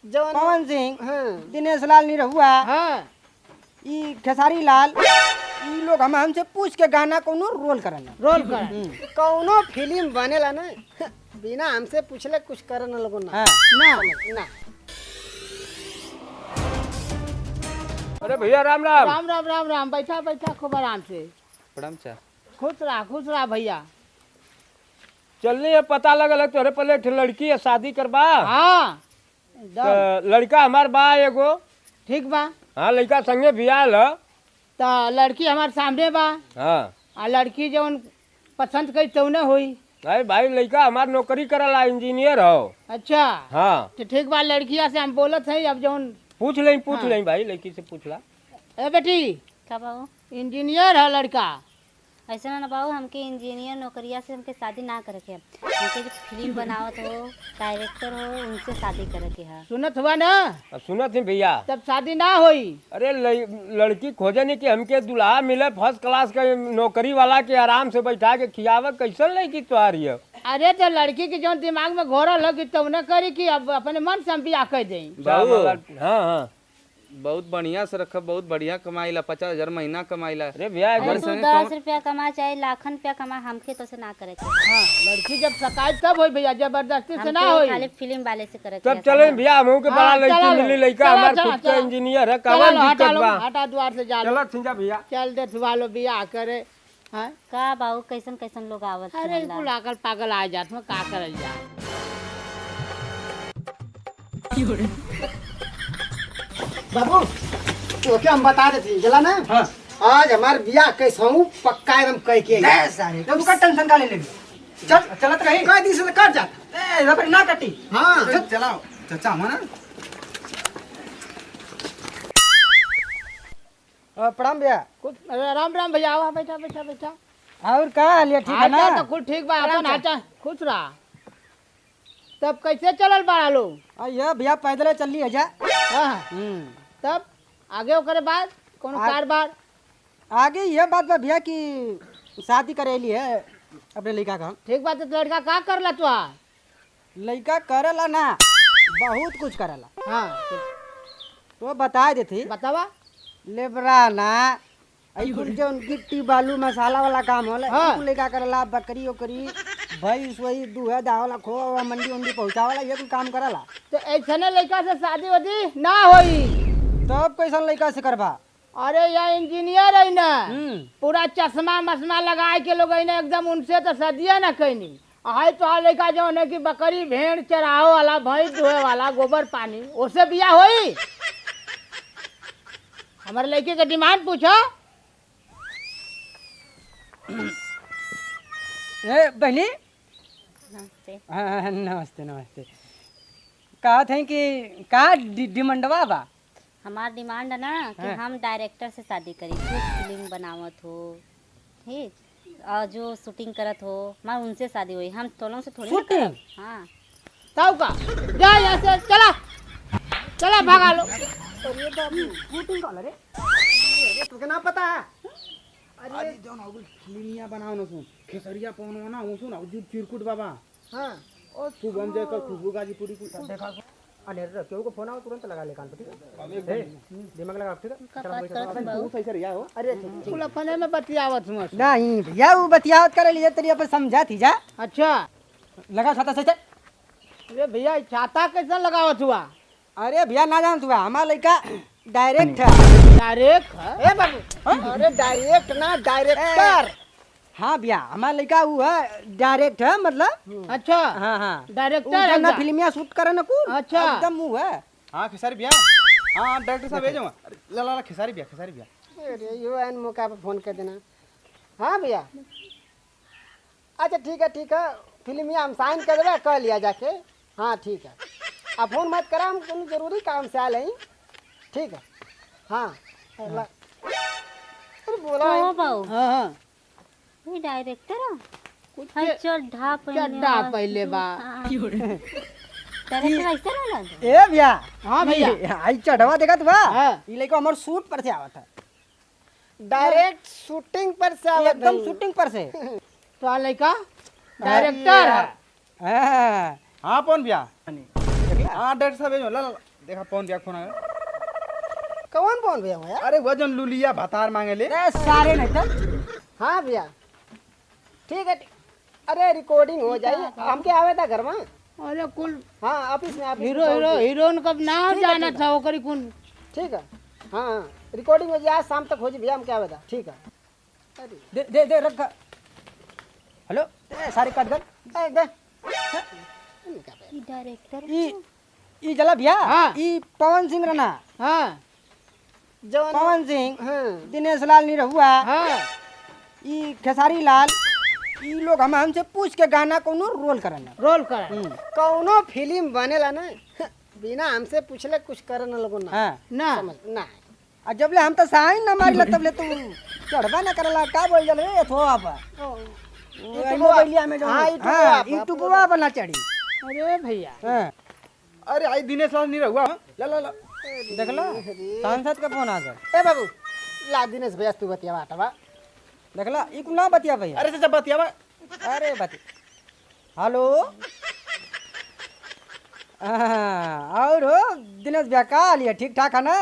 पवन सिंह, हाँ। दिनेश लाल निरहुआ, हाँ ई खेसारी लाल, ई लोग हमसे पूछ के गाना कोनो रोल करना। रोल कर कौनो फिल्म बनेला ना बिना हमसे पूछले कुछ करे ना लोगों ना हाँ। ना ना। अरे भैया राम राम। राम राम राम राम, बैठा बैठा खूब आराम से। प्रणाम चा। खुश रहा भैया। चलनी है पता लगल है तोरे पहले एक लड़की है शादी करबा। हाँ तो लड़का हमार बा एगो। ठीक बा। हाँ लड़का संगे बियाल है। तो लड़की हमारे सामने बा। हाँ आ लड़की जौन पसंद करी तौने हुई। अरे भाई लड़का हमार नौकरी करला इंजीनियर हो। अच्छा हाँ तो ठीक बा, लड़किया से हम बोलत है अब जौन पूछ लें भाई लड़की से पूछला। ए बेटी का बाबू इंजीनियर है लड़का। ऐसे ना बाबू, हमके इंजीनियर नौकरिया से हमके शादी ना करे के, हमके जो फिल्म बनावत हो डायरेक्टर हो उनसे शादी करे के है। सुनत हुआ ना, सुनत है भैया। तब शादी ना होई। अरे लड़की खोजे नहीं कि हमके दुल्हा मिले फर्स्ट क्लास का नौकरी वाला के आराम से बैठा के खियावे। कैसन लड़की तुम्हारी है? अरे तो लड़की के जौन दिमाग में घोरल लगी तब न करी कि अब अपने मन से हम बियाह कर दें। हाँ हाँ बहुत बढ़िया से रखा, बहुत बढ़िया कमाईला, 50,000 महीना कमाईला। अरे भैया अरे तू 10 रुपया कमा चाहे लाखन रुपया कमा, हमके तो से ना करे के। हाँ लड़की जब शिकायत तब होई भैया, जबरदस्ती से ना हमके होई। खाली फिल्म वाले से करे के तब है। चले भैया हमहू के बड़ा हाँ, लड़की चलो। मिली। लड़का चलो, हमार चलो, खुद का चलो। इंजीनियर है। चलो, कवन हटा दिक्कत लो, बा? हटा द्वार से जा लो। चलो सिंजा भैया। चल दे वालो बियाह करे। हाँ का बाबू कैसन कैसन लोग आवत अरे हैं कुल आकर पागल आ जात में का करल जा। बाबू तो क्या हम बता देते चला ना। हाँ। आज हमार बियाह कैसा हूँ पक्का एकदम कह के सारे तो का टेंशन का ले लेगी। चल चलत रही कई दिन से कट जाता। ए रबड़ ना कटी। हाँ चलाओ चाचा हम ना। प्रणाम भैया। कुछ राम राम भैया, आवा बैठा बैठा बैठा। और का हालिया ठीक है ना? हाल तो कुल ठीक बा, अपन हाचा खुश रहा। तब कैसे चलल बाड़ा लोग? ये भैया पैदल चली है जा। हाँ तब आगे ओकरे बाद कोनो कारोबार? आगे ये बात बा भैया कि शादी करेली है अपने लड़का का। ठीक बात है। तो लड़का का करला तू? लड़का करेला ना, बहुत कुछ करेला। हाँ तो बता देती। बतावा। लेबरा ना कुल जो गिट्टी बालू मसाला वाला काम होला। हाँ। लड़का करेला बकरी ओकरी भैंस वही दूहे दावला खोआ मंडी उंडी पहुंचावला, ये कुल काम करेला। तो ऐसने लड़का से शादी वादी ना होई। तब कैसन लड़का से करबा? अरे या इंजीनियर है ना, पूरा चश्मा मश्मा लगाए के लोग है ना एकदम, उनसे तो सदिया ना कहनी। हाय तो लड़का जो है कि बकरी भेड़ चराहो वाला, भैंस धोए वाला, गोबर पानी, उससे बियाह होई? हमारे लड़के के डिमांड पूछो। बहनी नमस्ते। हाँ, नमस्ते नमस्ते। कहा थे कि का डिमांडवा बा? हमार डिमांड है ना कि हम डायरेक्टर से शादी करी, जो फिल्म बनावत हो, ठीक, और जो शूटिंग करत हो, मैं उनसे शादी हुई। हम तोलों से थोड़ी ना शूटिंग? करब। हाँ तब का जा यहाँ से, चला चला भागा लो। शूटिंग कॉल रे? अरे तुके ना पता है? अरे जौन हो फिल्मिया बनाओ न सुन, खेसरिया पवनो ना हो सुन, अजूब चिरकुट बाबा। हाँ और शुभम जयकर खुशबू गाजीपुरी को देखा। अरे केहू को फोन आओ तुरंत लगा ले कान पे, ठीक है? दिमाग लगा, ठीक है? चलो बैठो। बाबू सही से हो। अरे कुल अपने में बतियावत हूँ। नहीं भैया वो बतियावत करे लिए तेरी अपन समझा थी जा। अच्छा लगा छाता सही से। अरे भैया छाता कैसा लगावत हुआ? अरे भैया ना जान तू, हमारा लड़का डायरेक्ट है। डायरेक्ट है? ए बाबू अरे डायरेक्ट ना डायरेक्टर। हाँ भैया हमारा लड़का वो है डायरेक्ट है, मतलब। अच्छा हाँ हाँ डायरेक्टर है ना, ना? फिल्मिया शूट करे ना कुल। अच्छा। एकदम वो है। हाँ खेसारी भैया। हाँ डायरेक्टर साहब भेजो। ला ला ला खेसारी भैया, खेसारी भैया। अरे यो एन मौका पे फोन कर देना। हाँ भैया अच्छा ठीक है फिल्मिया हम साइन कर देवे, कह लिया जाके। हाँ ठीक है, आप फोन मत करा, हम कोनो जरूरी काम से आए हैं। ठीक है हाँ। अरे बोला ओ बाबू, हाँ हाँ ये डायरेक्टर हो? कुछ चड्ढा चड्ढा पहले बा। डायरेक्टर ऐसे रहला? ए भैया। हाँ भैया आई चढ़वा देखा तू? हाँ। ये लड़का हमारे शूट पर से आवत है, डायरेक्ट शूटिंग पर से आवत एकदम है। शूटिंग पर से। तो लड़का डायरेक्टर है। हाँ। हाँ पवन भैया। हाँ डायरेक्टर साहब भेजो। ला ला ला। देखा पवन भैया फोन आया। कौन फोन भैया हुआ यार? अरे वो जो लुलिया भतार मांगे ले। सारे नहीं था। हाँ भैया ठीक है अरे रिकॉर्डिंग हो जाए हमके आवे था घर में। अरे कुल हाँ ऑफिस में हीरो हीरो हीरोइन का नाम ठीक है, जाना ठीक था ओकरी कुल। ठीक है हाँ रिकॉर्डिंग हो जाए आज शाम तक हो जाए भैया हमके आवे था। ठीक है अरे दे दे दे रखा। हेलो सारी काट दे। दे डायरेक्टर ई जला भैया हाँ। ई पवन सिंह रहना। हाँ जवान पवन सिंह हाँ दिनेश लाल निरहुआ हाँ ई खेसारी लाल ई लोग हमसे पूछ के गाना कोनो रोल करना। रोल कर। कौनो फिल्म बनेला ना बिना हमसे पूछले कुछ करे न लोगों ना हाँ ना समझ ना आ जबले हम तो साइन ना मारी तबले तू चढ़वा ना करला का बोल जल रे थो आप मोबाइलिया में जो हाँ, हां यूट्यूबवा बना चढ़ी। अरे भैया हां अरे आई दिनेश लाल नहीं रहुआ। ला ला ला देख लो सांसद का फोन आ गया। ए बाबू ला दिनेश भैया तू बतिया बाटवा देख लो ई ना बतिया भैया। अरे चाचा बतिया बा। अरे बती हेलो और हो दिनेश भैया का लिया ठीक ठाक है ना?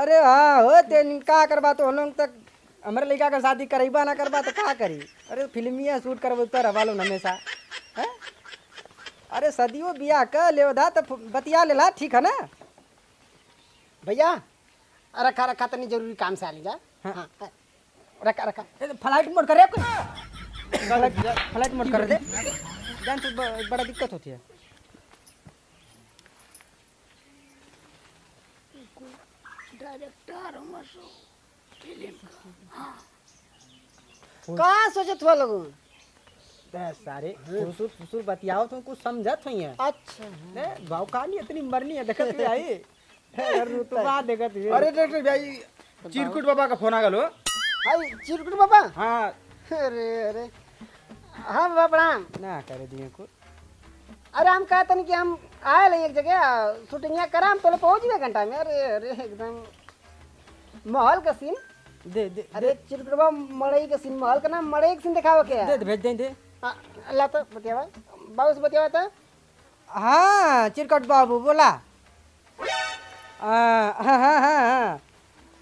अरे हाँ हो तेन का करबा तो हम लोग तक हमारे लड़का का शादी करेबा ना करबा तो का करी। अरे फिल्मिया शूट करबो तो रवालो हमेशा है? अरे सदियों बिया का लेवदा तो बतिया लेला ठीक है ना? भैया रखा रखा तनी जरूरी काम से आ लीजा। हाँ रखा रखा फ्लाइट मोड करे फ्लाइट मोड कर दे जान तो बड़ा दिक्कत होती है। का सोचत हुआ लोगों? सारे फुसुर फुसुर बतियाओ तो कुछ समझत हुई है। अच्छा ने भाव कहानी इतनी मरनी है देखत भी आई रुतबा देखत भी। अरे डॉक्टर भाई चिरकुट बाबा का फोन आ गलो। हाय चिरकुट बाबा। हाँ अरे अरे हाँ बाबा प्रणाम। ना करे दिए को अरे हम कहा तनी कि हम आए ले एक जगह शूटिंग करा हम पहले पहुंच गए घंटा में। अरे अरे एकदम महल का सीन। दे दे अरे चिरकुट बाबा मड़ई का सीन महल का नाम मड़ई का सीन दिखावा क्या दे भेज दे दे। अल्लाह तो बतियावा बाबू से बतियावा था। हाँ चिरकट बाबू बोला। हाँ हाँ हाँ हाँ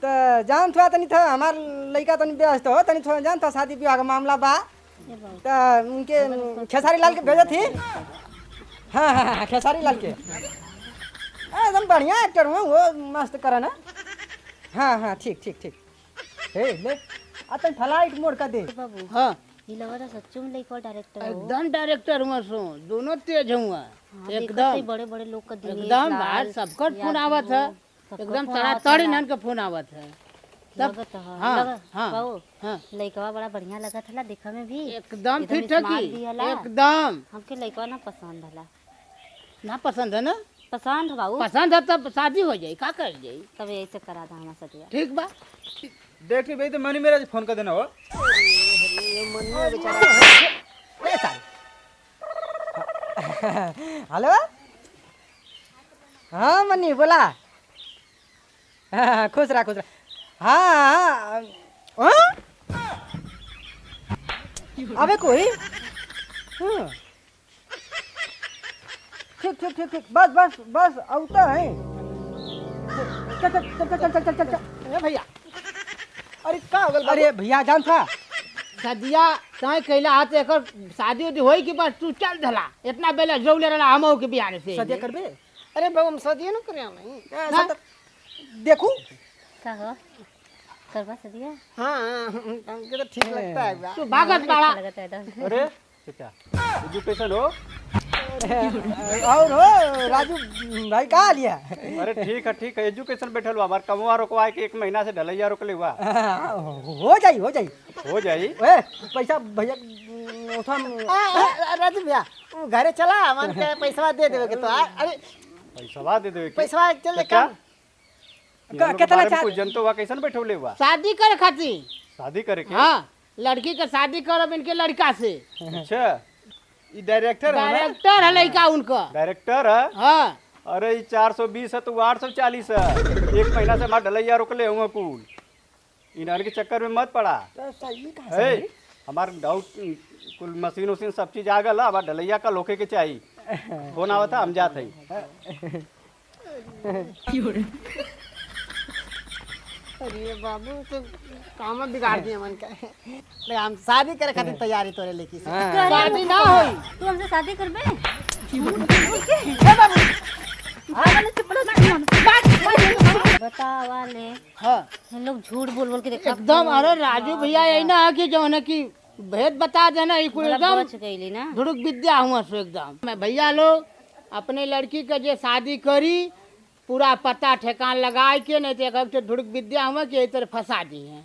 तो जान थोड़ा तनी था हमार लड़का तनी व्यस्त हो तनी थोड़ा जान था शादी ब्याह का मामला बा तो उनके खेसारी लाल के भेजे थी। हाँ हाँ हाँ खेसारी लाल के एकदम बढ़िया एक्टर हुआ वो मस्त करा ना। हाँ हाँ ठीक ठीक ठीक हे ले तनी फ्लाइट मोड कर दे। बाबू हाँ ये लगा था सच्चू में लइका डायरेक्टर हो। एकदम डायरेक्टर हुआ सो दोनों तेज हुआ हाँ, देखत एकदम हई बड़े बड़े लोग का दिनेश एकदम लाल, बाहर सबका फोन यादव, आवत है सबका एकदम फोन तड़ा आवत तड़ी है। नन का फोन आवत है लगत है हाँ, लगत हाँ, बाबू हाँ। लइकवा बड़ा बढ़िया लगत हला देखा में भी एकदम फिट स्मार्ट की भी हला। एकदम हमके लइकवा ना पसंद हला। ना पसंद है ना पसंद हो बाबू पसंद है तब शादी हो जाई का कर जाई तब ऐसे करा था हमारा सदिया। ठीक बा डॉक्टर भाई तो मनी मेरा फोन कर देना हो। हेलो हाँ मनी बोला। हाँ खुश रहा खुश रहा। हाँ हाँ अबे कोई हाँ ठीक ठीक ठीक ठीक बस बस बस औता है। चल चल चल चल चल चल चल चल। ए भैया अरे का हो गल अरे भैया जान था सदिया तय कैला हाथ एक शादी उदी होई कि बस तू चल धला इतना बेला जौले रहला हमहू के बिहार से सदिया करबे अरे बाबू हम सदिया न करे नहीं। हाँ? देखू का हो करवा सदिया हाँ हमके तो ठीक लगता है बा। तू भागत बाड़ा लगत है एकदम। अरे चाचा एजुकेशन हो। और हो राजू भाई कहा लिया। अरे ठीक है एजुकेशन बैठल हुआ हमार कमवा रोकवा के 1 महीना से ढलैया रोकले हुआ हो जाई हो जाई। हो जाई। ए पैसा भैया उठा राजू भैया वो घरे चला मन के पैसा दे देवे के तो अरे पैसा दे देवे के पैसा चल क्या कितना चाह कुछ जनतो हुआ कैसन बैठौले हुआ शादी करे खातिर शादी करे के। हाँ लड़की के शादी करब इनके लड़का से अच्छा ये डायरेक्टर है ना? डायरेक्टर है लड़का उनका डायरेक्टर है। हाँ अरे ये 420 है तो वो 840 है। 1 महीना से हमारा ढलैया रोकले हुआ कुल इन्हर के चक्कर में मत पड़ा है। हमार डाउट कुल मशीन उशीन सब चीज आ गल हमार ढलैया का लोके के चाहिए फोन आवा था हम जात हई। अरे बाबू तो काम बिगाड़ दिए मन का। ले हम शादी करे खातिर तैयारी तोरे लेकी से। शादी ना होई। तू हमसे शादी करबे? बतावा ले हाँ हम लोग झूठ बोल बोल के देखा एकदम। अरे राजू भैया यही ना है कि जो है कि भेद बता देना ये कुल एकदम बच गईली ना। धुड़ुक विद्या हुआ सो एकदम। मैं भैया लोग अपने लड़की के जे शादी करी पूरा पता ठेकान लगा के, नहीं तो एक धुड़ुक विद्या हुआ कि इधर फंसा दी है।